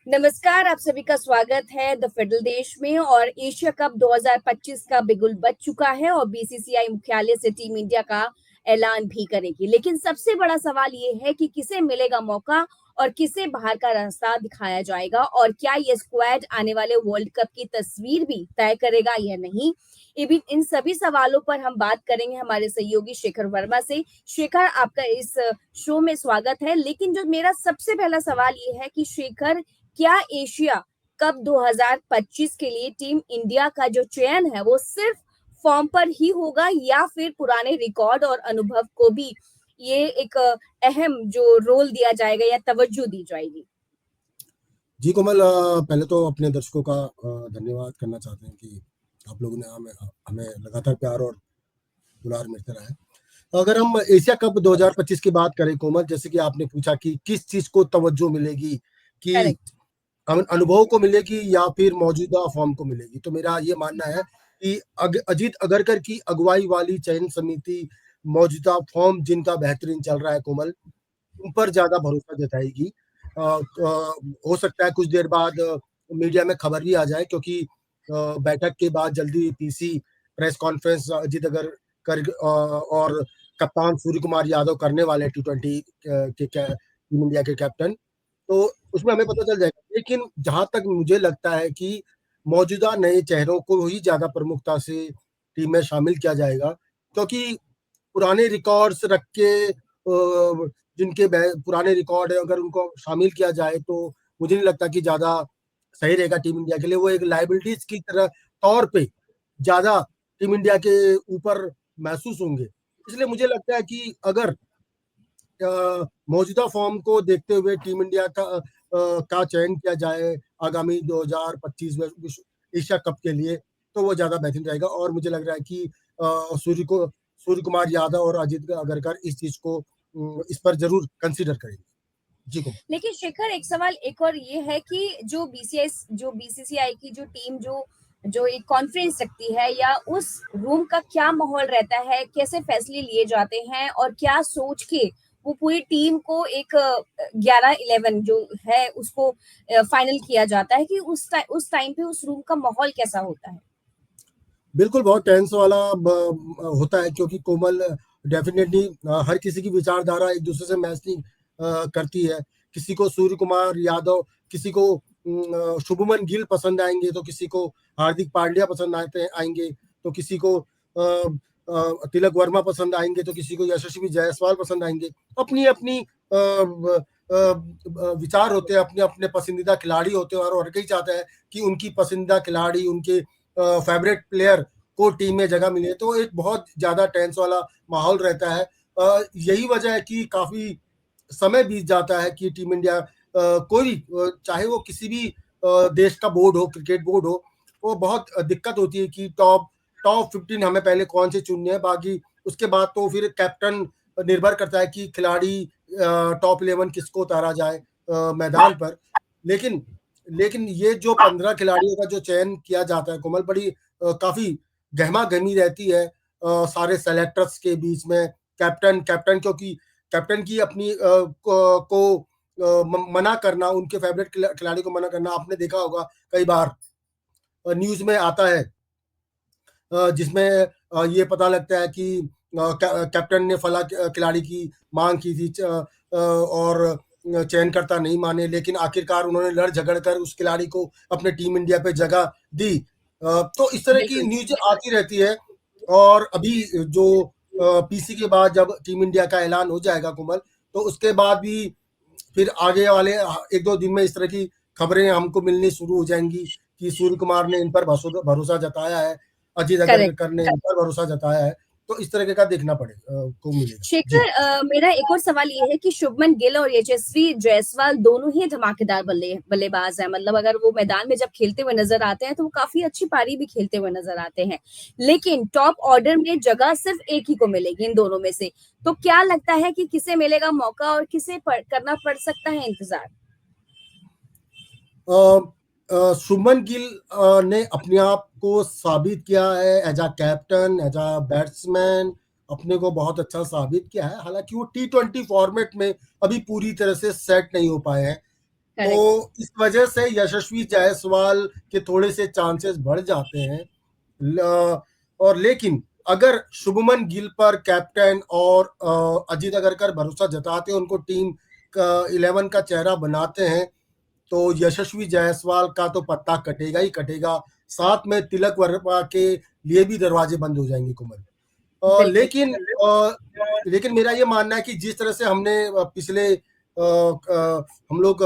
नमस्कार, आप सभी का स्वागत है द फेडरल देश में। और एशिया कप 2025 का बिगुल बज चुका है और बीसीसीआई मुख्यालय से टीम इंडिया का ऐलान भी करेगी। लेकिन सबसे बड़ा सवाल ये है कि किसे मिलेगा मौका और किसे बाहर का रास्ता दिखाया जाएगा, और क्या ये स्क्वाड आने वाले वर्ल्ड कप की तस्वीर भी तय करेगा या नहीं। इन सभी सवालों पर हम बात करेंगे हमारे सहयोगी शेखर वर्मा से। शेखर, आपका इस शो में स्वागत है। लेकिन जो मेरा सबसे पहला सवाल ये है कि शेखर, क्या एशिया कप 2025 के लिए टीम इंडिया का जो चयन है वो सिर्फ फॉर्म पर ही होगा, या फिर पुराने रिकॉर्ड और अनुभव को भी ये एक अहम जो रोल दिया जाएगा या तवज्जो दी जाएगी? जी कोमल, पहले तो अपने दर्शकों का धन्यवाद करना चाहते हैं कि आप लोगों ने हमें हमें लगातार प्यार और दुलार मिलते रहा है। अगर हम एशिया कप 2025 की बात करें कोमल, जैसे कि आपने पूछा कि किस चीज को तवज्जो मिलेगी, कि करेक्ट। अनुभव को मिलेगी या फिर मौजूदा फॉर्म को मिलेगी, तो मेरा ये मानना है कि अजीत अगरकर की अगुवाई वाली चयन समिति मौजूदा फॉर्म जिनका बेहतरीन चल रहा है कोमल, उन पर ज्यादा भरोसा जताएगी। हो सकता है कुछ देर बाद मीडिया में खबर भी आ जाए, क्योंकि बैठक के बाद जल्दी PC press conference Ajit Agarkar और कप्तान सूर्य कुमार यादव करने वाले T20 के टीम इंडिया के कैप्टन, तो उसमें हमें पता चल जाएगा। लेकिन जहां तक मुझे लगता है कि मौजूदा नए चेहरों को ही ज्यादा प्रमुखता से टीम में शामिल किया जाएगा, क्योंकि पुराने रिकॉर्ड्स रख के जिनके पुराने रिकॉर्ड है, अगर उनको शामिल किया जाए तो मुझे नहीं लगता कि ज्यादा सही रहेगा टीम इंडिया के लिए। वो एक लाइबिलिटीज की तरह तौर पे ज्यादा टीम इंडिया के ऊपर महसूस होंगे। इसलिए मुझे लगता है कि अगर मौजूदा फॉर्म को देखते हुए टीम इंडिया का चयन किया जाए आगामी 2025 में एशिया कप के लिए, तो वो ज्यादा बेहतरीन रहेगा। और मुझे लग रहा है कि सूर्य कुमार यादव और अजीत अगरकर इस चीज को इस पर जरूर कंसीडर करेंगे। जी को लेकिन शेखर, एक सवाल एक और ये है कि जो बीसीसीआई की जो टीम जो जो एक कॉन्फ्रेंस रखती है, या उस रूम का क्या माहौल रहता है, कैसे फैसले लिए जाते हैं और क्या सोच के वो पूरी टीम को एक 11-11 जो है उसको फाइनल किया जाता है, कि उस टाइम पे उस रूम का माहौल कैसा होता है? बिल्कुल बहुत टेंस वाला होता है, क्योंकि कोमल डेफिनेटली हर किसी की विचारधारा एक दूसरे से मैच नहीं करती है। किसी को सूर्य कुमार यादव, किसी को शुभमन गिल पसंद आएंगे, तो किसी को हार्दिक पांड्या पसंद आएंगे, तो किसी को तिलक वर्मा पसंद आएंगे, तो किसी को यशस्वी जायसवाल पसंद आएंगे। अपनी अपनी विचार होते हैं, अपने अपने पसंदीदा खिलाड़ी होते हैं, और हर कोई चाहता है कि उनकी पसंदीदा खिलाड़ी, उनके फेवरेट प्लेयर को टीम में जगह मिले। तो एक बहुत ज्यादा टेंस वाला माहौल रहता है। यही वजह है कि काफी समय बीत जाता है कि टीम इंडिया कोई भी चाहे वो किसी भी देश का बोर्ड हो, क्रिकेट बोर्ड हो, वो बहुत दिक्कत होती है कि टॉप टॉप 15 हमें पहले कौन से चुनने हैं। बाकी उसके बाद तो फिर कैप्टन निर्भर करता है कि खिलाड़ी टॉप 11 किसको उतारा जाए मैदान पर। लेकिन लेकिन ये जो 15 खिलाड़ियों का जो चयन किया जाता है कोमल, बड़ी काफी गहमा गहमी रहती है सारे सेलेक्टर्स के बीच में। कैप्टन क्योंकि कैप्टन की अपनी मना करना, उनके फेवरेट खिलाड़ी को मना करना, आपने देखा होगा कई बार न्यूज में आता है, जिसमें ये पता लगता है कि कैप्टन ने फला खिलाड़ी की मांग की थी, और चयनकर्ता नहीं माने, लेकिन आखिरकार उन्होंने लड़ झगड़ कर उस खिलाड़ी को अपने टीम इंडिया पे जगह दी। तो इस तरह की बिल्कुल। न्यूज आती रहती है। और अभी जो पीसी के बाद जब टीम इंडिया का ऐलान हो जाएगा कोमल, तो उसके बाद भी फिर आगे वाले एक दो दिन में इस तरह की खबरें हमको मिलनी शुरू हो जाएंगी कि सूर्य कुमार ने इन पर भरोसा जताया है, अजीत करेक्ट। अगरकर ने इन पर भरोसा जताया है। तो इस तरह का देखना को मिलेगा। जी शेखर, मेरा एक और सवाल ये है कि शुभमन गिल और यशस्वी जायसवाल दोनों ही धमाकेदार बल्लेबाज हैं। मतलब अगर वो मैदान में जब खेलते हुए नजर आते हैं तो वो काफी अच्छी पारी भी खेलते हुए नजर आते हैं। लेकिन टॉप ऑर्डर में जगह सिर्फ एक ही को मिलेगी इन दोनों में से। तो क्या लगता है कि किसे मिलेगा मौका और किसे करना पड़ सकता है इंतजार? शुभमन गिल ने अपने आप को साबित किया है as a captain, as a batsman, अपने को बहुत अच्छा साबित किया है। हालांकि वो T20 फॉर्मेट में अभी पूरी तरह से सेट नहीं हो पाए हैं। तो करेक्ट। इस वजह से यशस्वी जायसवाल के थोड़े से चांसेस बढ़ जाते हैं। और लेकिन अगर शुभमन गिल पर कैप्टन और अजीत अगरकर भरोसा जताते हैं, उनको टीम का 11 का चेहरा बनाते हैं, तो यशस्वी जायसवाल का तो पत्ता कटेगा ही कटेगा। साथ में तिलक वर्मा के लिए भी दरवाजे बंद हो जाएंगे कोमल। बिल्कुल। लेकिन मेरा ये मानना है कि जिस तरह से हमने पिछले हम लोग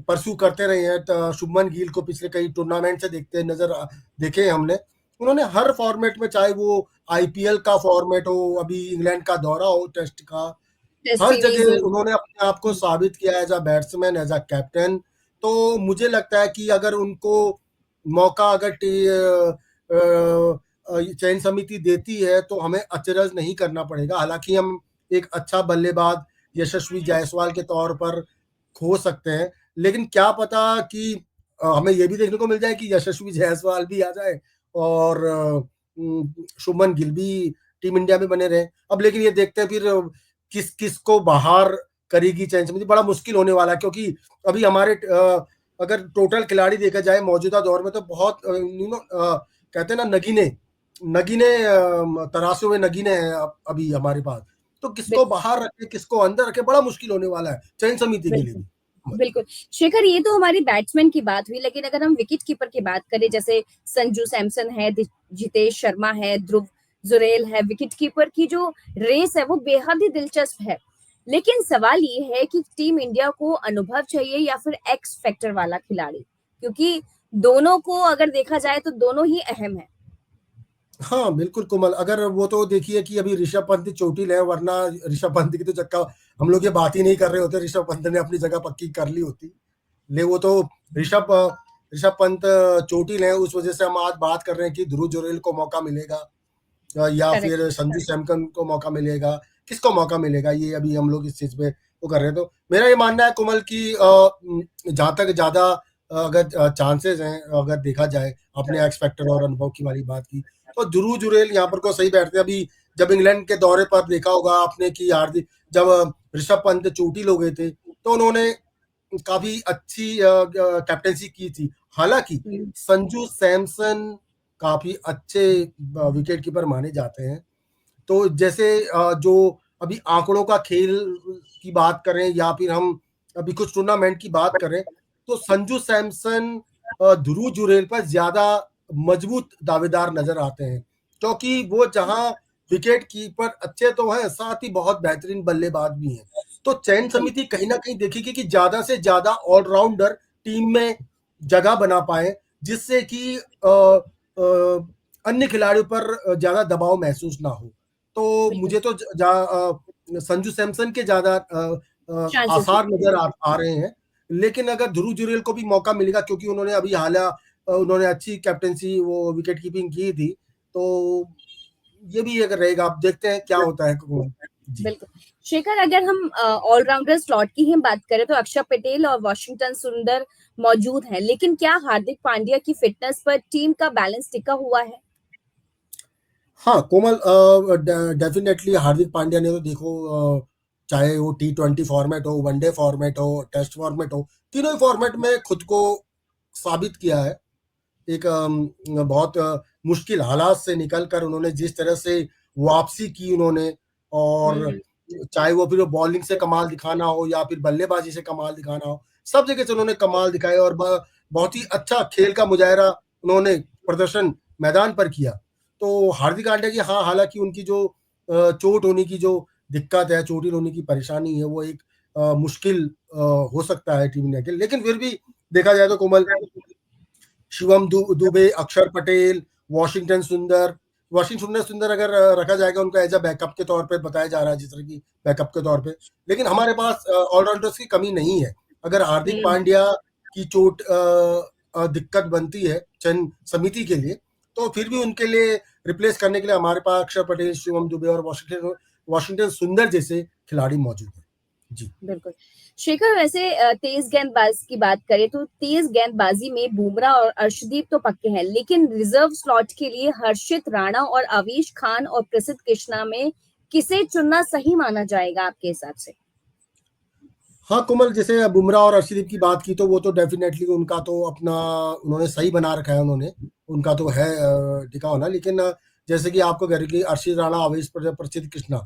परसू करते रहे हैं, शुभमन गिल को पिछले कई टूर्नामेंट से देखे हमने, उन्होंने हर फॉर्मेट में, चाहे वो आईपीएल का फॉर्मेट हो, अभी इंग्लैंड का दौरा हो, टेस्ट का, टेस्ट हर सीरीज जगह में। उन्होंने अपने आप को साबित किया as a batsman, as a captain. तो मुझे लगता है कि अगर उनको मौका अगर चयन समिति देती है तो हमें अचरज नहीं करना पड़ेगा। हालांकि हम एक अच्छा बल्लेबाज यशस्वी जायसवाल के तौर पर खो सकते हैं, लेकिन क्या पता कि हमें ये भी देखने को मिल जाए कि यशस्वी जायसवाल भी आ जाए और शुभमन गिल भी टीम इंडिया में बने रहे। अब लेकिन ये देखते हैं फिर किस किस को बाहर करेगी चयन समिति। बड़ा मुश्किल होने वाला है, क्योंकि अभी हमारे अगर टोटल खिलाड़ी देखा जाए मौजूदा दौर में, तो बहुत कहते हैं ना, नगीने नगीने तराशों में नगीने हैं अभी हमारे पास। तो किसको बाहर रखे, किसको अंदर रखे, बड़ा मुश्किल होने वाला है चयन समिति के लिए बिल्कुल। भी। बिल्कुल शेखर, ये तो हमारी बैट्समैन की बात हुई, लेकिन अगर हम विकेट कीपर की बात करें, जैसे संजू सैमसन है, जितेश शर्मा है, ध्रुव जुरेल है, विकेट कीपर की जो रेस है वो बेहद ही दिलचस्प है। लेकिन सवाल ये है कि टीम इंडिया को अनुभव चाहिए या फिर एक्स फैक्टर वाला खिलाड़ी, क्योंकि दोनों को अगर देखा जाए तो दोनों ही अहम है। हाँ बिल्कुल कोमल, अगर वो तो देखिए कि अभी ऋषभ पंत चोटिल है, वरना ऋषभ पंत की तो चक्का हम लोग ये बात ही नहीं कर रहे होते, ऋषभ पंत ने अपनी जगह पक्की कर ली होती। ले वो तो ऋषभ ऋषभ पंत चोटिल है, उस वजह से हम आज बात कर रहे हैं कि ध्रुव जुरेल को मौका मिलेगा या करेक्ट। फिर संजू सैमसन को मौका मिलेगा, किसको मौका मिलेगा, ये अभी हम लोग इस चीज पे वो कर रहे हैं। तो मेरा ये मानना है कोमल की जहां तक ज्यादा अगर चांसेस हैं, अगर देखा जाए, अपने एक्स फैक्टर और अनुभव की वाली बात की, तो ध्रुव जुरेल यहाँ पर को सही बैठते हैं। अभी जब इंग्लैंड के दौरे पर देखा होगा आपने कि हार्दिक, जब ऋषभ पंत चोटिल हो गए थे, तो उन्होंने काफी अच्छी कैप्टेंसी की थी। हालांकि संजू सैमसन काफी अच्छे विकेट कीपर माने जाते हैं। तो जैसे जो अभी आंकड़ों का खेल की बात करें या फिर हम अभी कुछ टूर्नामेंट की बात करें, तो संजू सैमसन ध्रुव जुरेल पर ज्यादा मजबूत दावेदार नजर आते हैं, क्योंकि वो जहां विकेट कीपर अच्छे तो हैं, साथ ही बहुत बेहतरीन बल्लेबाज भी हैं। तो चयन समिति कहीं ना कहीं देखेगी कि ज्यादा से ज्यादा ऑलराउंडर टीम में जगह बना पाए, जिससे कि अन्य खिलाड़ियों पर ज्यादा दबाव महसूस ना हो। तो बिल्कुल। मुझे तो संजू सैमसन के ज्यादा चांसेस। आसार नजर आ रहे हैं। लेकिन अगर ध्रुव जुरेल को भी मौका मिलेगा, क्योंकि उन्होंने अभी उन्होंने अच्छी कैप्टेंसी, वो विकेट कीपिंग की थी, तो ये भी अगर रहेगा, आप देखते हैं क्या होता है। जी बिल्कुल शेखर, अगर हम ऑलराउंडर स्लॉट की ही बात करें तो अक्षर पटेल और वॉशिंगटन सुंदर मौजूद हैं, लेकिन क्या हार्दिक पांड्या की फिटनेस पर टीम का बैलेंस टिका हुआ है? हाँ कोमल, डेफिनेटली हार्दिक पांड्या ने तो देखो, चाहे वो T20 फॉर्मेट हो, वनडे फॉर्मेट हो, टेस्ट फॉर्मेट हो, तीनों ही फॉर्मेट में खुद को साबित किया है। एक बहुत मुश्किल हालात से निकल कर उन्होंने जिस तरह से वापसी की उन्होंने, और हम्म। चाहे वो फिर बॉलिंग से कमाल दिखाना हो या फिर बल्लेबाजी से कमाल दिखाना हो, सब जगह से उन्होंने कमाल दिखाए और बहुत ही अच्छा खेल का मुजाहरा उन्होंने प्रदर्शन मैदान पर किया। तो हार्दिक पांड्या की, हाँ, हालांकि उनकी जो चोट होने की जो दिक्कत है, चोटिल होने की परेशानी है, वो एक मुश्किल हो सकता है टीम इंडिया के, लेकिन फिर भी देखा जाए तो कोमल, शिवम दुबे, अक्षर पटेल, वॉशिंगटन सुंदर, वॉशिंगटन सुंदर अगर रखा जाएगा उनको एज अ बैकअप के तौर पे बताया जा रहा है, जिस तरह की बैकअप के तौर पे, लेकिन हमारे पास ऑलराउंडर्स की कमी नहीं है। अगर हार्दिक हम्म। पांड्या की चोट दिक्कत बनती है चयन समिति के लिए, तो फिर भी उनके लिए रिप्लेस करने के लिए हमारे पास अक्षर पटेल, शिवम दुबे और वॉशिंगटन वॉशिंगटन सुंदर जैसे खिलाड़ी मौजूद हैं। जी बिल्कुल शेखर, वैसे तेज गेंदबाज की बात करें तो तेज गेंदबाजी में बुमराह और अर्शदीप तो पक्के हैं, लेकिन रिजर्व स्लॉट के लिए हर्षित राणा और आवेश खान और प्रसिद्ध कृष्णा में किसे चुनना सही माना जाएगा आपके हिसाब से? हाँ कोमल, जैसे बुमराह और अर्शदीप की बात की तो वो तो डेफिनेटली उनका तो अपना उन्होंने सही बना रखा है, उन्होंने उनका तो है टिका होना। लेकिन जैसे कि आपको कह रही कि अर्शदीप राणा, आवेश प्रसिद्ध कृष्णा,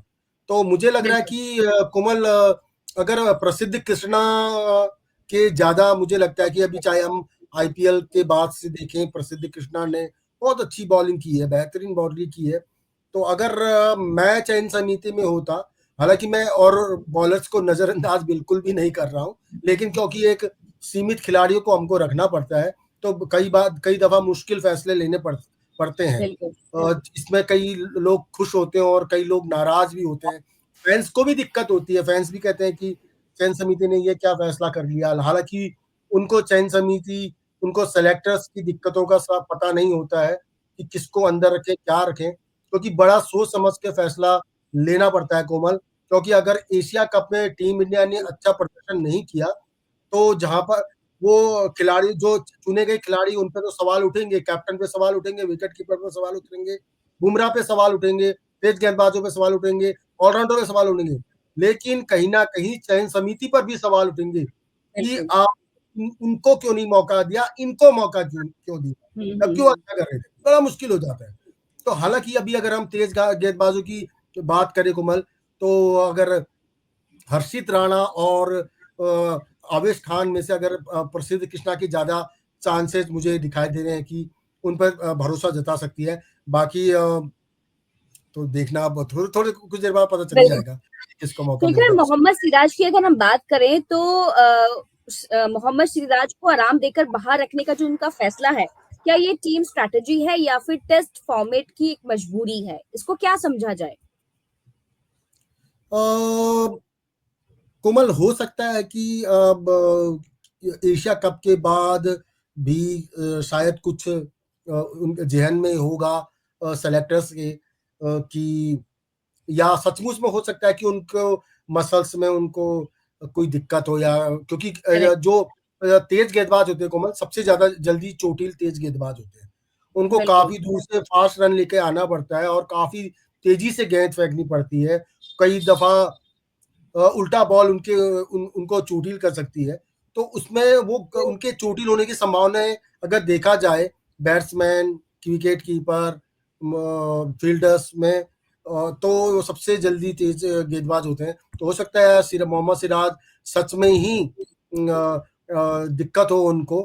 तो मुझे लग रहा है बिल्कुल। कि कोमल, अगर प्रसिद्ध कृष्णा के ज्यादा मुझे लगता है कि अभी चाहे हम आईपीएल के बाद से देखें, प्रसिद्ध कृष्णा ने बहुत अच्छी बॉलिंग की है, बेहतरीन बॉलिंग की है। तो अगर मैं चयन समिति में होता, हालांकि मैं और बॉलर्स को नजरअंदाज बिल्कुल भी नहीं कर रहा हूँ, लेकिन क्योंकि एक सीमित खिलाड़ियों को हमको रखना पड़ता है, तो कई दफा मुश्किल फैसले लेने पड़ते हैं। बिल्कुल। इसमें कई लोग खुश होते हैं और कई लोग नाराज भी होते हैं। फैंस को भी दिक्कत होती है, फैंस भी कहते हैं कि चयन समिति ने ये क्या फैसला कर लिया। हालांकि उनको चयन समिति, उनको सेलेक्टर्स की दिक्कतों का सब पता नहीं होता है कि किसको अंदर रखें, क्या रखें, क्योंकि बड़ा सोच समझ के फैसला लेना पड़ता है कोमल। क्योंकि अगर एशिया कप में टीम इंडिया ने अच्छा प्रदर्शन नहीं किया, तो जहां पर वो खिलाड़ी, जो चुने गए खिलाड़ी, उन पे तो सवाल उठेंगे, कैप्टन पे सवाल उठेंगे, विकेट कीपर पे सवाल उठेंगे, बुमराह पे सवाल उठेंगे, तेज गेंदबाजों पे सवाल उठेंगे, ऑलराउंडर पे सवाल उठेंगे। लेकिन कहीं ना कहीं चयन समिति पर भी सवाल उठेंगे कि बिल्कुल। आप उनको क्यों नहीं मौका दिया, इनको मौका क्यों क्यों दिया, जब क्यों हम्म। अच्छा कर रहे थे, बड़ा मुश्किल हो जाता है। तो हालांकि अभी अगर हम तेज गेंदबाजों की बात करें कोमल, तो अगर हर्षित राणा और आवेश खान में से अगर प्रसिद्ध कृष्णा की ज्यादा चांसेस मुझे दिखाई दे रहे हैं कि उन पर भरोसा जता सकती है। बाकी तो देखना अब थोड़े थोड़े कुछ देर बाद पता चल ही बिल्कुल। जाएगा कि किसको मौका शेखर, मिलेगा। मोहम्मद सिराज की अगर हम बात करें तो मोहम्मद सिराज को आराम देकर बाहर रखने का जो उनका फैसला है, क्या ये टीम स्ट्रैटेजी है या फिर टेस्ट फॉर्मेट की एक मजबूरी है? इसको क्या समझा जाए? अ, कोमल, हो सकता है कि अब एशिया कप के बाद भी शायद कुछ उनके जहन में होगा सेलेक्टर्स के, कि या सचमुच में हो सकता है कि उनको मसल्स में उनको कोई दिक्कत हो, या क्योंकि करेक्ट। जो तेज गेंदबाज होते हैं कोमल, सबसे ज्यादा जल्दी चोटिल तेज गेंदबाज होते हैं। उनको बिल्कुल। काफी दूर से फास्ट रन लेके आना पड़ता है और काफी तेजी से गेंद फेंकनी पड़ती है। कई दफा उल्टा बॉल उनको चोटिल कर सकती है। तो उसमें वो उनके चोटिल होने की संभावनाएं अगर देखा जाए, बैट्समैन, विकेट कीपर, फील्डर्स में, तो वो सबसे जल्दी तेज गेंदबाज होते हैं। तो हो सकता है मोहम्मद सिराज सच में ही दिक्कत हो उनको,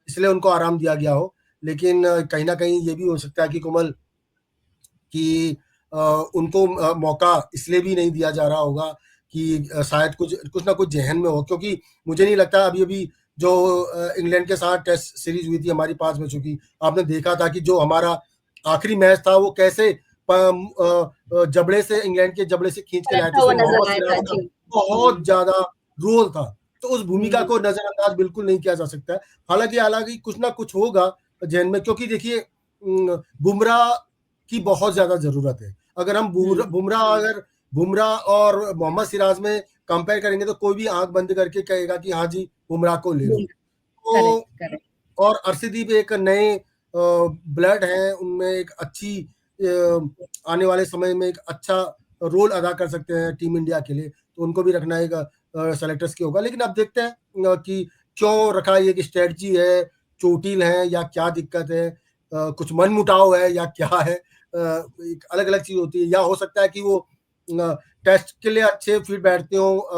इसलिए उनको आराम दिया गया हो। लेकिन कहीं ना कहीं ये भी हो सकता है कि कोमल, कि उनको मौका इसलिए भी नहीं दिया जा रहा होगा कि शायद कुछ कुछ ना कुछ जहन में हो। क्योंकि मुझे नहीं लगता, अभी अभी जो इंग्लैंड के साथ टेस्ट सीरीज हुई थी हमारी 5 मैचों की, आपने देखा था कि जो हमारा आखिरी मैच था वो कैसे जबड़े से, इंग्लैंड के जबड़े से खींच के लाए थे, करता हुआ उसमें मोहम्मद नजर आया था सिराज का जी। बहुत ज्यादा रोल था। तो उस भूमिका हम्म। को नजरअंदाज बिल्कुल नहीं किया जा सकता है। हालांकि हालांकि कुछ ना कुछ होगा जहन में, क्योंकि देखिए बुमराह की बहुत ज्यादा जरूरत है। अगर हम हम्म। बुमराह और मोहम्मद सिराज में कंपेयर करेंगे, तो कोई भी आंख बंद करके कहेगा कि हाँ जी, बुमराह को ले लो। करेक्ट। तो करेक्ट। और अर्शदीप एक नए ब्लड हैं, उनमें एक अच्छी आने वाले समय में एक अच्छा रोल अदा कर सकते हैं टीम इंडिया के लिए। तो उनको भी रखना एक सेलेक्टर्स की होगा। लेकिन अब देखते हैं कि क्यों रखा, ये एक स्ट्रेटजी है, चोटिल है, या क्या दिक्कत है, कुछ मन मुटाव है, या क्या है। एक अलग अलग चीज होती है। या हो सकता है कि वो टेस्ट के लिए अच्छे फिट बैठते हो,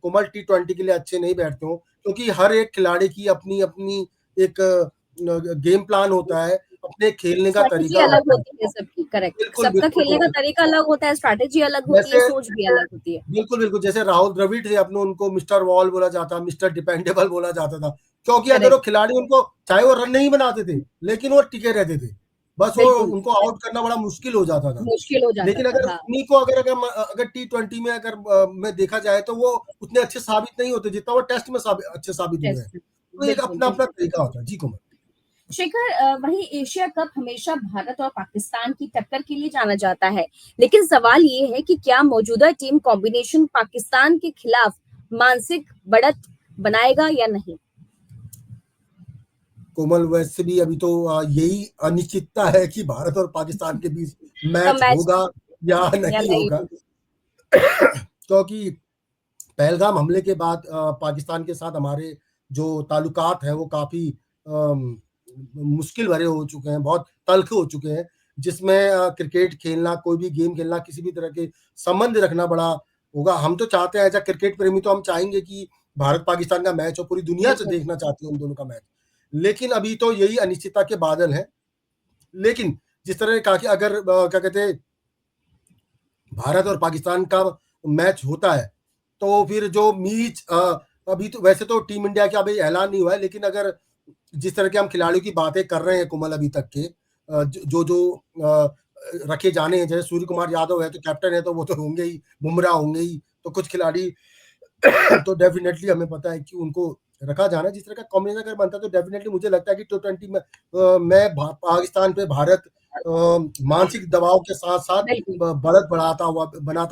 कोमल T20 के लिए अच्छे नहीं बैठते हो, क्योंकि हर एक खिलाड़ी की अपनी अपनी एक गेम प्लान होता है, अपने खेलने का स्ट्रैटेजी तरीका अलग होता है। होती है सबकी। करेक्ट। बिल्कुल सबका बिल्कुल खेलने का कोमल। तरीका अलग होता है, स्ट्रैटेजी अलग होती है, जैसे सोच भी अलग होती है। बिल्कुल बिल्कुल, जैसे राहुल द्रविड़ थे, अपने उनको मिस्टर वॉल बोला जाता, मिस्टर डिपेंडेबल बोला जाता था। क्योंकि अगर वो करेक्ट। खिलाड़ी उनको, चाहे वो रन नहीं बनाते थे, लेकिन वो टिके रहते थे। बस वो बिल्कुल। उनको आउट करना बड़ा मुश्किल हो जाता था। मुश्किल हो जाता लेकिन था, अगर हाँ। उन्हीं को अगर T20 में अगर में देखा जाए, तो वो उतने अच्छे साबित नहीं होते जितना वो टेस्ट में अच्छे साबित हुए हैं। टेस्ट में। तो एक बिल्कुल अपना अपना बिल्कुल। तरीका होता है जी कुमार। शेखर, वही एशिया कप हमेशा भारत और पाकिस्तान की टक्कर के लिए जाना जाता है, लेकिन सवाल ये है कि क्या मौजूदा टीम कॉम्बिनेशन पाकिस्तान के खिलाफ मानसिक बढ़त बनाएगा या नहीं? कोमल, वैसे भी अभी तो यही अनिश्चितता है कि भारत और पाकिस्तान के बीच कब मैच मैच होगा या या नहीं नहीं होगा। होगा? क्योंकि पहलगाम हमले के बाद पाकिस्तान के साथ हमारे जो ताल्लुकात हैं वो काफ़ी मुश्किल भरे हो चुके हैं, बहुत तल्ख़ हो चुके हैं, जिसमें क्रिकेट खेलना, कोई भी गेम खेलना, किसी भी तरह के संबंध रखना बड़ा होगा। हम तो चाहते हैं, एज़ अ क्रिकेट प्रेमी तो हम चाहेंगे कि भारत-पाकिस्तान का मैच हो, पूरी दुनिया से बिल्कुल, देखना चाहती है उन दोनों का मैच। लेकिन अभी तो यही अनिश्चितता के बादल हैं। लेकिन जिस तरह ने कहा कि अगर क्या कहते हैं, भारत और पाकिस्तान का मैच होता है, तो फिर जो अभी तो वैसे तो टीम इंडिया का अभी ऐलान नहीं हुआ है, लेकिन अगर जिस तरह के हम खिलाड़ियों की बातें कर रहे हैं कोमल अभी तक के, रखे जाने हैं, जैसे सूर्य कुमार यादव है तो कैप्टन है, तो वो तो होंगे ही, बुमराह होंगे ही, तो कुछ खिलाड़ी तो डेफिनेटली हमें पता है कि उनको रखा जाना है। जिस तरह का कॉम्बिनेशन अगर बनता है तो डेफिनेटली मुझे लगता है कि टी20 में पाकिस्तान पे भारत मानसिक दबाव के साथ-साथ बिल्कुल। बढ़त बनाता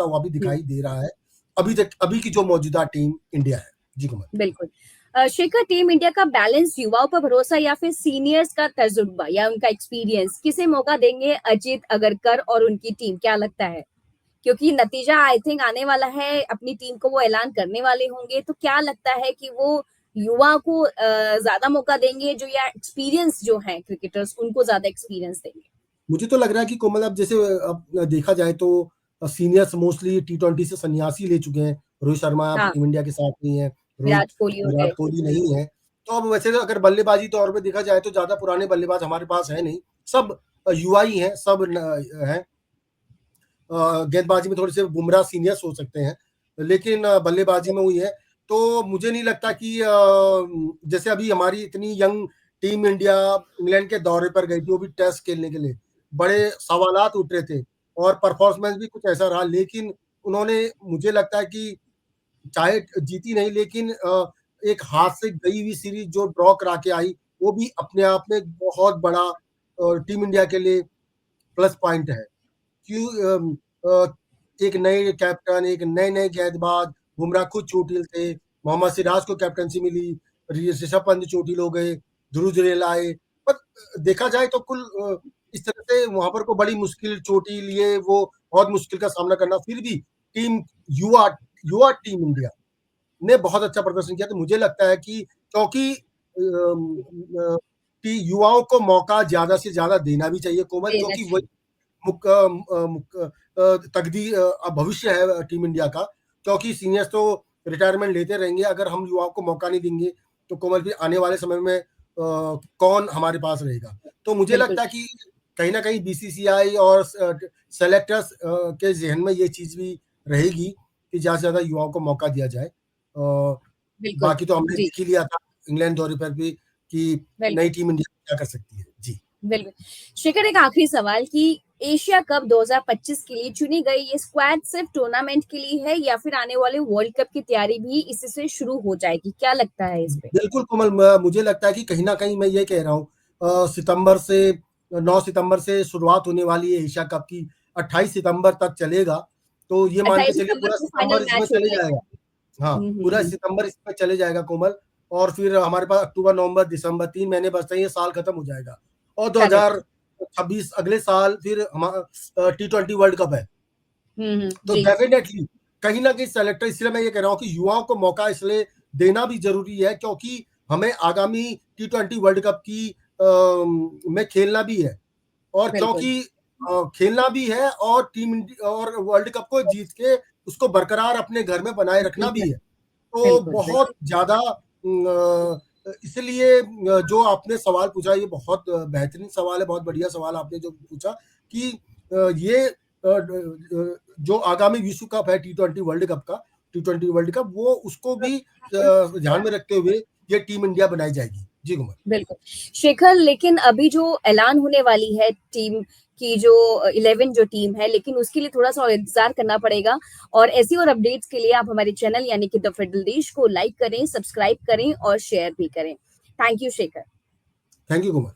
हुआ भी हुँ, दिखाई दे रहा है। अभी की जो मौजूदा टीम इंडिया है। जी, कुमार। बिल्कुल। शेखर, टीम इंडिया का बैलेंस, युवाओं पर भरोसा या फिर सीनियर्स का तजुर्बा या उनका एक्सपीरियंस, किसे मौका देंगे अजीत अगरकर और उनकी टीम, क्या लगता है? क्योंकि नतीजा आई थिंक आने वाला है, अपनी टीम को वो ऐलान करने वाले होंगे, तो क्या लगता है कि वो युवा को ज़्यादा मौका देंगे जो, या एक्सपीरियंस जो हैं क्रिकेटर्स उनको ज़्यादा एक्सपीरियंस देंगे? मुझे तो लग रहा है कि कोमल, अब जैसे अब देखा जाए तो सीनियर्स मोस्टली टी20 से सन्यासी ले चुके हैं। रोहित शर्मा अब हाँ, टीम इंडिया के साथ नहीं है, रोहित विराट कोहली हो विराट गए। कोहली नहीं है। तो अब वैसे तो अगर बल्लेबाजी तौर पे देखा जाए तो ज़्यादा पुराने बल्लेबाज हमारे पास है नहीं, सब युवा ही हैं, सब हैं। गेंदबाजी में थोड़े से बुमराह सीनियर्स हो सकते हैं, लेकिन बल्लेबाजी में वही है। तो मुझे नहीं लगता कि जैसे अभी हमारी इतनी यंग टीम इंडिया इंग्लैंड के दौरे पर गई थी, वो भी टेस्ट खेलने के लिए। बड़े सवालात उठ रहे थे और परफॉर्मेंस भी कुछ ऐसा रहा, लेकिन उन्होंने, मुझे लगता है कि चाहे जीती नहीं, लेकिन एक हाथ से गई हुई सीरीज़ जो ड्रॉ करा के आई, वो भी अपने आप में एक बहुत बड़ा टीम इंडिया के लिए प्लस पॉइंट है। क्यों एक नए कैप्टन, एक नए-नए गेंदबाज, बुमराह खुद चोटिल थे, मोहम्मद सिराज को कैप्टनसी मिली, ऋषभ पंत चोटिल हो गए, ध्रुव जुरैल आए। पर देखा जाए तो इस तरह से वहाँ पर कोई बड़ी मुश्किल, चोटिल ये वो बहुत मुश्किल का सामना करना, फिर भी टीम युवा युवा टीम इंडिया ने बहुत अच्छा प्रदर्शन किया। तो मुझे लगता है कि क्योंकि कि युवाओं को मौका ज़्यादा से ज़्यादा देना भी चाहिए कोमल, देना क्योंकि वही चाहिए। भविष्य है टीम इंडिया का। क्योंकि सीनियर्स तो रिटायरमेंट लेते रहेंगे, अगर हम युवाओं को मौका नहीं देंगे तो कोमल फिर आने वाले समय में कौन हमारे पास रहेगा। तो मुझे बिल्कुल, लगता है कि कहीं न कहीं बीसीसीआई और सेलेक्टर्स के ज़हन में ये चीज़ भी रहेगी कि ज़्यादा से ज़्यादा युवाओं को मौका दिया जाए। बिल्कुल। बाकी तो हमने जी, देख ही लिया था इंग्लैंड दौरे पर भी कि नई बिल्कुल। टीम इंडिया क्या कर सकती है। जी। बिल्कुल। शिखर, एक आखिरी सवाल कि एशिया कप 2025 के लिए चुनी गई ये स्क्वाड सिर्फ टूर्नामेंट के लिए है या फिर आने वाले वर्ल्ड कप की तैयारी भी इसी से शुरू हो जाएगी? क्या लगता है इस पे? बिल्कुल कोमल, मुझे लगता है कि कहीं न कहीं मैं ये कह रहा हूँ, सितंबर से 9 सितंबर से शुरुआत होने वाली है एशिया कप की, 28 सितंबर तक चलेगा। तो ये मान के 28 चलिए सितंबर पूरा को फाइनल सितंबर इसमें मैच हो चले जाएगा। जाएगा। हाँ, हुँ, हुँ, पूरा हुँ। सितंबर इसमें चले जाएगा कोमल, और फिर हमारे पास अक्टूबर, नवंबर, दिसंबर 3 महीने बचते हैं, ये साल खत्म हो जाएगा। और करेक्ट। 2026 अगले साल फिर टी20 वर्ल्ड कप है। हुँ, हुँ। तो जी, डेफिनेटली कहीं न कहीं सेलेक्टर, इसलिए मैं ये कह रहा हूँ कि युवाओं को मौका इसलिए देना भी ज़रूरी है, क्योंकि हमें आगामी टी20 वर्ल्ड कप में खेलना भी है, और बिल्कुल, क्योंकि खेलना भी है और और वर्ल्ड कप को जीत के उसको बरकरार अपने घर में बनाए रखना भी बिल्कुल, है। तो बिल्कुल, बहुत बिल्कुल। ज़्यादा इसलिए जो आपने सवाल पूछा, ये बहुत बेहतरीन सवाल है, बहुत बढ़िया सवाल आपने जो पूछा कि ये जो आगामी विश्व कप है टी20 वर्ल्ड कप, वो उसको भी ध्यान में रखते हुए ये टीम इंडिया बनाई जाएगी। जी, कुमार। बिल्कुल। शेखर, लेकिन अभी जो ऐलान होने वाली है टीम की, जो 11 जो टीम है, लेकिन उसके लिए थोड़ा-सा और इंतज़ार करना पड़ेगा, और ऐसी और अपडेट्स के लिए आप हमारे चैनल यानी कि द फेडरल देश को लाइक करें, सब्सक्राइब करें और शेयर भी करें। Thank you Shekhar. Thank you, Kumar.